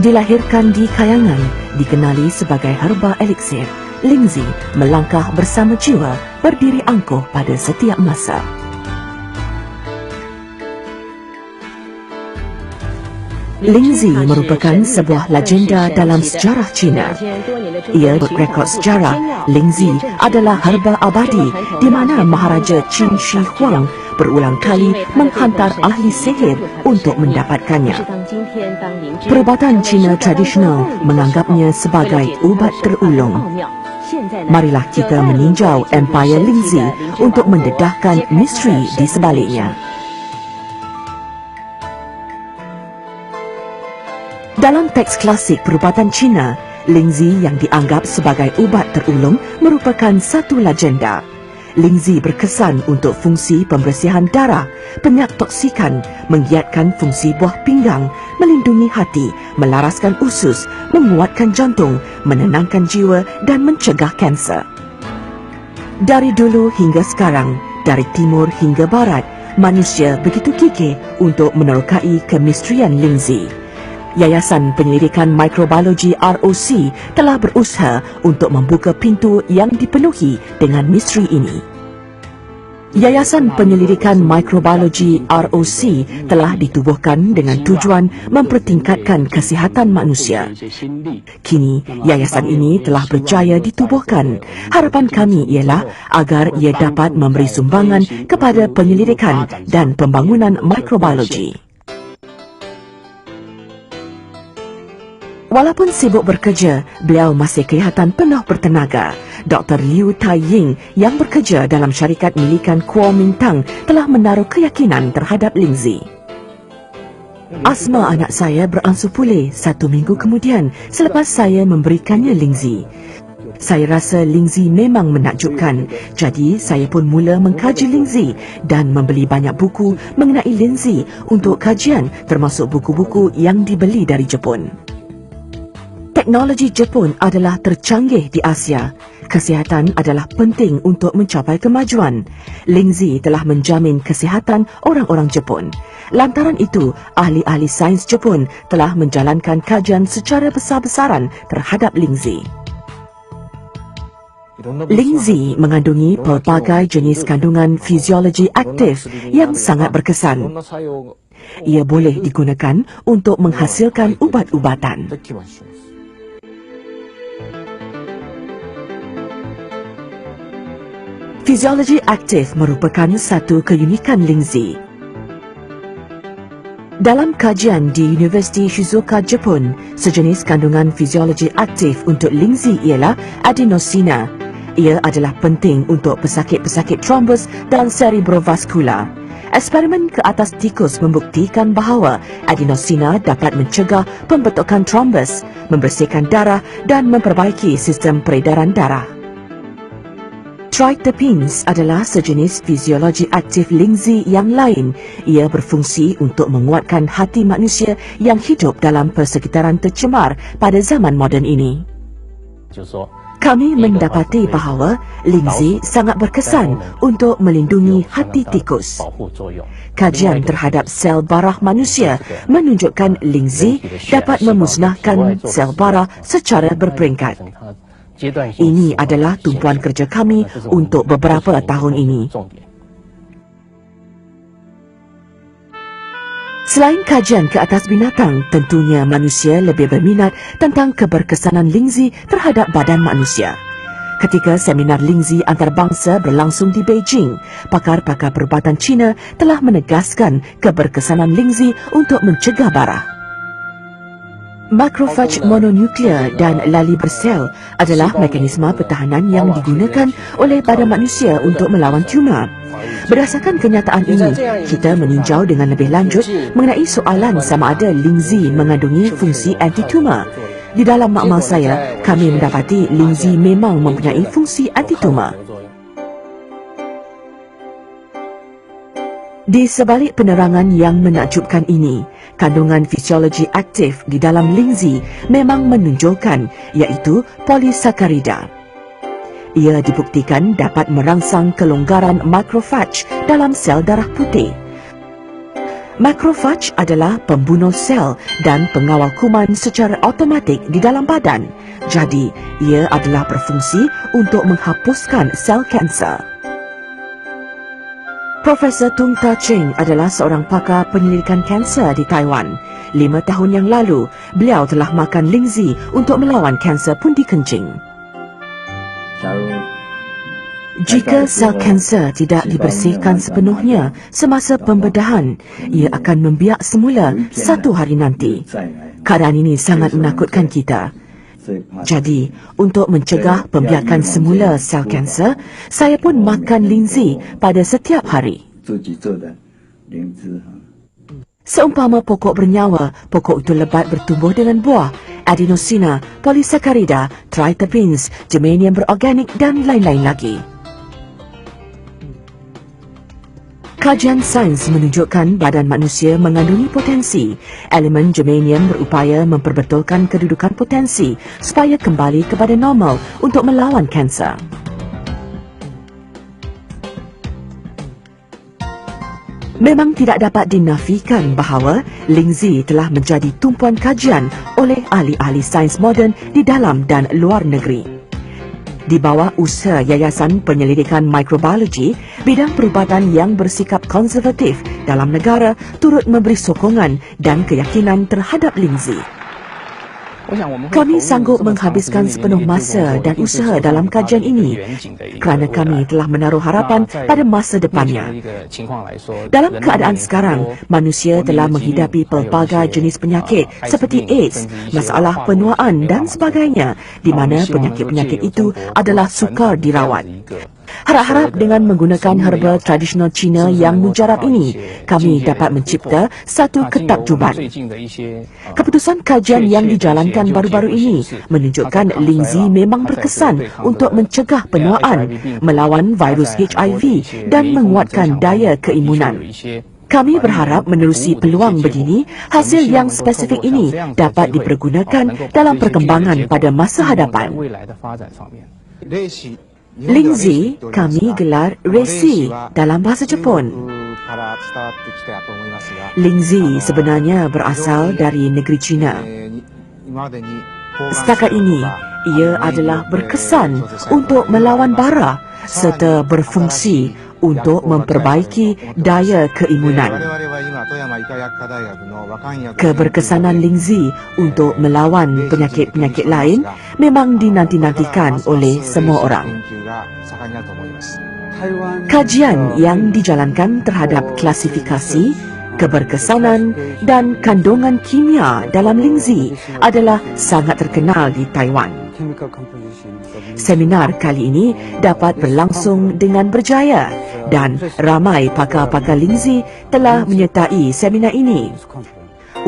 Dilahirkan di kayangan, dikenali sebagai herba eliksir, Lingzi melangkah bersama jiwa, berdiri angkuh pada setiap masa. Lingzi merupakan sebuah legenda dalam sejarah China. Ia rekod sejarah. Lingzi adalah herba abadi di mana Maharaja Qin Shi Huang berulang kali menghantar ahli sihir untuk mendapatkannya. Perubatan Cina tradisional menganggapnya sebagai ubat terulung. Marilah kita meninjau empayar Lingzi untuk mendedahkan misteri di sebaliknya. Dalam teks klasik perubatan Cina, Lingzi yang dianggap sebagai ubat terulung merupakan satu legenda. Lingzi berkesan untuk fungsi pembersihan darah, penyak toksikan, menggiatkan fungsi buah pinggang, melindungi hati, melaraskan usus, menguatkan jantung, menenangkan jiwa dan mencegah kanser. Dari dulu hingga sekarang, dari timur hingga barat, manusia begitu gigih untuk menerokai kemisterian Lingzi. Yayasan Penyelidikan Mikrobiologi ROC telah berusaha untuk membuka pintu yang dipenuhi dengan misteri ini. Yayasan Penyelidikan Mikrobiologi ROC telah ditubuhkan dengan tujuan mempertingkatkan kesihatan manusia. Kini, yayasan ini telah berjaya ditubuhkan. Harapan kami ialah agar ia dapat memberi sumbangan kepada penyelidikan dan pembangunan mikrobiologi. Walaupun sibuk bekerja, beliau masih kelihatan penuh bertenaga. Dr. Liu Tai-ying yang bekerja dalam syarikat milikan Kuomintang telah menaruh keyakinan terhadap Lingzi. Asma anak saya beransur pulih 1 minggu kemudian selepas saya memberikannya Lingzi. Saya rasa Lingzi memang menakjubkan, jadi saya pun mula mengkaji Lingzi dan membeli banyak buku mengenai Lingzi untuk kajian termasuk buku-buku yang dibeli dari Jepun. Teknologi Jepun adalah tercanggih di Asia. Kesihatan adalah penting untuk mencapai kemajuan. Lingzi telah menjamin kesihatan orang-orang Jepun. Lantaran itu, ahli-ahli sains Jepun telah menjalankan kajian secara besar-besaran terhadap Lingzi. Lingzi mengandungi pelbagai jenis kandungan fiziologi aktif yang sangat berkesan. Ia boleh digunakan untuk menghasilkan ubat-ubatan. Fiziologi aktif merupakan satu keunikan Lingzi. Dalam kajian di Universiti Shizuoka, Jepun, sejenis kandungan fiziologi aktif untuk Lingzi ialah adenosina. Ia adalah penting untuk pesakit-pesakit trombus dan cerebrovaskular. Eksperimen ke atas tikus membuktikan bahawa adenosina dapat mencegah pembentukan trombus, membersihkan darah dan memperbaiki sistem peredaran darah. Triterpenes adalah sejenis fiziologi aktif Lingzi yang lain. Ia berfungsi untuk menguatkan hati manusia yang hidup dalam persekitaran tercemar pada zaman moden ini. Kami mendapati bahawa Lingzi sangat berkesan untuk melindungi hati tikus. Kajian terhadap sel barah manusia menunjukkan Lingzi dapat memusnahkan sel barah secara berperingkat. Ini adalah tumpuan kerja kami untuk beberapa tahun ini. Selain kajian ke atas binatang, tentunya manusia lebih berminat tentang keberkesanan Lingzi terhadap badan manusia. Ketika seminar Lingzi antarabangsa berlangsung di Beijing, pakar-pakar perubatan Cina telah menegaskan keberkesanan Lingzi untuk mencegah barah. Makrofag mononuklear dan lali bersel adalah mekanisme pertahanan yang digunakan oleh badan manusia untuk melawan tumor. Berdasarkan kenyataan ini, kita meninjau dengan lebih lanjut mengenai soalan sama ada Lingzi mengandungi fungsi anti-tumor. Di dalam makmal saya, kami mendapati Lingzi memang mempunyai fungsi anti-tumor. Di sebalik penerangan yang menakjubkan ini, kandungan fisiologi aktif di dalam Lingzi memang menunjukkan iaitu polisakarida. Ia dibuktikan dapat merangsang kelonggaran makrofag dalam sel darah putih. Makrofaj adalah pembunuh sel dan pengawal kuman secara automatik di dalam badan. Jadi, ia adalah berfungsi untuk menghapuskan sel kanser. Profesor Tung Ta Cheng adalah seorang pakar penyelidikan kanser di Taiwan. 5 tahun yang lalu, beliau telah makan lingzi untuk melawan kanser pundi kencing. Jika sel kanser tidak dibersihkan sepenuhnya semasa pembedahan, ia akan membiak semula 1 hari nanti. Keadaan ini sangat menakutkan kita. Jadi, untuk mencegah pembiakan semula sel kanser, saya pun makan lingzi pada setiap hari. Seumpama pokok bernyawa, pokok itu lebat bertumbuh dengan buah, adenosina, polisakarida, triterpenes, germanium berorganik dan lain-lain lagi. Kajian sains menunjukkan badan manusia mengandungi potensi. Elemen germanium berupaya memperbetulkan kedudukan potensi supaya kembali kepada normal untuk melawan kanser. Memang tidak dapat dinafikan bahawa lingzi telah menjadi tumpuan kajian oleh ahli-ahli sains moden di dalam dan luar negeri. Di bawah usaha Yayasan Penyelidikan Mikrobiologi, bidang perubatan yang bersikap konservatif dalam negara turut memberi sokongan dan keyakinan terhadap lingzi. Kami sanggup menghabiskan sepenuh masa dan usaha dalam kajian ini kerana kami telah menaruh harapan pada masa depannya. Dalam keadaan sekarang, manusia telah menghidapi pelbagai jenis penyakit seperti AIDS, masalah penuaan dan sebagainya, di mana penyakit-penyakit itu adalah sukar dirawat. Harap-harap dengan menggunakan herba tradisional Cina yang mujarab ini, kami dapat mencipta satu ketakjuban. Keputusan kajian yang dijalankan baru-baru ini menunjukkan lingzi memang berkesan untuk mencegah penuaan, melawan virus HIV dan menguatkan daya keimunan. Kami berharap menerusi peluang begini, hasil yang spesifik ini dapat dipergunakan dalam perkembangan pada masa hadapan. Lingzi kami gelar Reishi dalam bahasa Jepun. Lingzi sebenarnya berasal dari negeri China. Setakat ini, ia adalah berkesan untuk melawan bara serta berfungsi untuk memperbaiki daya keimunan. Keberkesanan lingzi untuk melawan penyakit-penyakit lain memang dinanti-nantikan oleh semua orang. Kajian yang dijalankan terhadap klasifikasi, keberkesanan dan kandungan kimia dalam lingzi adalah sangat terkenal di Taiwan. Seminar kali ini dapat berlangsung dengan berjaya dan ramai pakar-pakar lingzi telah menyertai seminar ini.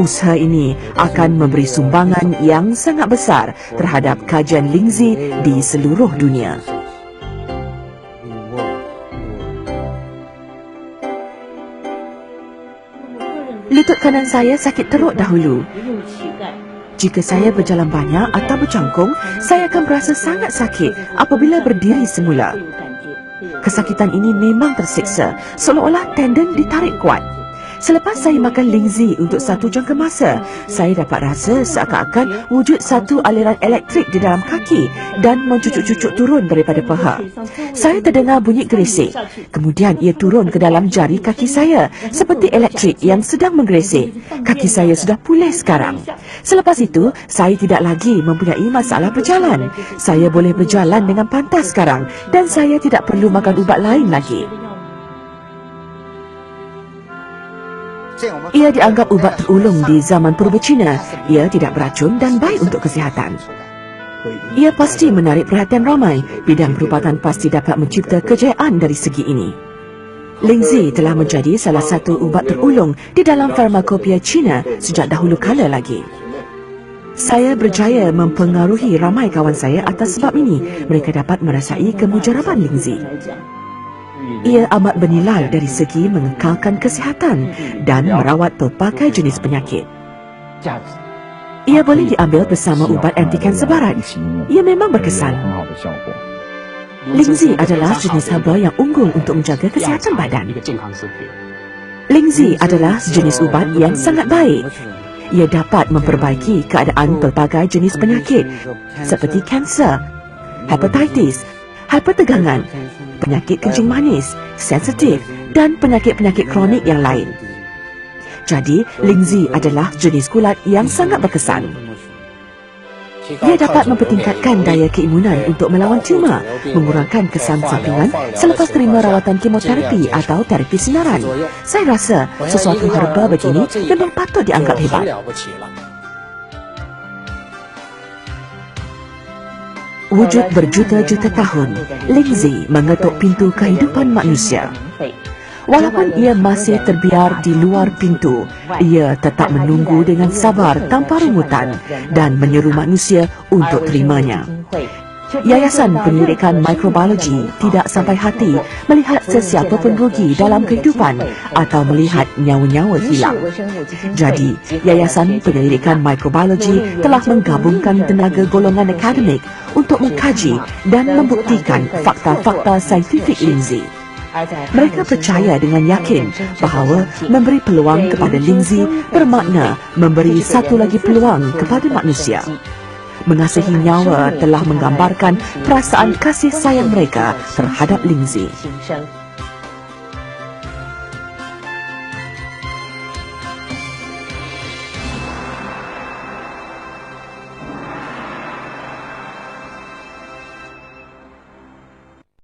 Usaha ini akan memberi sumbangan yang sangat besar terhadap kajian lingzi di seluruh dunia. Lutut kanan saya sakit teruk dahulu. Jika saya berjalan banyak atau bercangkung, saya akan berasa sangat sakit apabila berdiri semula. Kesakitan ini memang tersiksa, seolah-olah tendon ditarik kuat. Selepas saya makan lingzi untuk 1 jangka masa, saya dapat rasa seakan-akan wujud satu aliran elektrik di dalam kaki dan mencucuk-cucuk turun daripada paha. Saya terdengar bunyi gerisik. Kemudian ia turun ke dalam jari kaki saya seperti elektrik yang sedang menggerisik. Kaki saya sudah pulih sekarang. Selepas itu, saya tidak lagi mempunyai masalah berjalan. Saya boleh berjalan dengan pantas sekarang dan saya tidak perlu makan ubat lain lagi. Ia dianggap ubat terulung di zaman purba Cina. Ia tidak beracun dan baik untuk kesihatan. Ia pasti menarik perhatian ramai. Bidang perubatan pasti dapat mencipta kejayaan dari segi ini. Lingzi telah menjadi salah satu ubat terulung di dalam farmakopea Cina sejak dahulu kala lagi. Saya berjaya mempengaruhi ramai kawan saya atas sebab ini. Mereka dapat merasai kemujaraban lingzi. Ia amat bernilai dari segi mengekalkan kesihatan dan merawat pelbagai jenis penyakit. Ia boleh diambil bersama ubat anti-kanser barat. Ia memang berkesan. Lingzi adalah jenis herba yang unggul untuk menjaga kesihatan badan. Lingzi adalah jenis ubat yang sangat baik. Ia dapat memperbaiki keadaan pelbagai jenis penyakit seperti kanser, hepatitis, hipertegangan, penyakit kencing manis, sensitif dan penyakit-penyakit kronik yang lain. Jadi, Lingzi adalah jenis kulat yang sangat berkesan. Ia dapat mempertingkatkan daya keimunan untuk melawan tumor, mengurangkan kesan sampingan selepas terima rawatan kemoterapi atau terapi sinaran. Saya rasa sesuatu herba begini memang patut dianggap hebat. Wujud berjuta-juta tahun, Lingzi mengetuk pintu kehidupan manusia. Walaupun ia masih terbiar di luar pintu, ia tetap menunggu dengan sabar tanpa rungutan dan menyeru manusia untuk terimanya. Yayasan Penyelidikan Mikrobiologi tidak sampai hati melihat sesiapa pun rugi dalam kehidupan atau melihat nyawa-nyawa hilang. Jadi, Yayasan Penyelidikan Mikrobiologi telah menggabungkan tenaga golongan akademik untuk mengkaji dan membuktikan fakta-fakta saintifik Lingzi. Mereka percaya dengan yakin bahawa memberi peluang kepada Lingzi bermakna memberi satu lagi peluang kepada manusia. Mengasihi nyawa telah menggambarkan perasaan kasih sayang mereka terhadap Lingzi.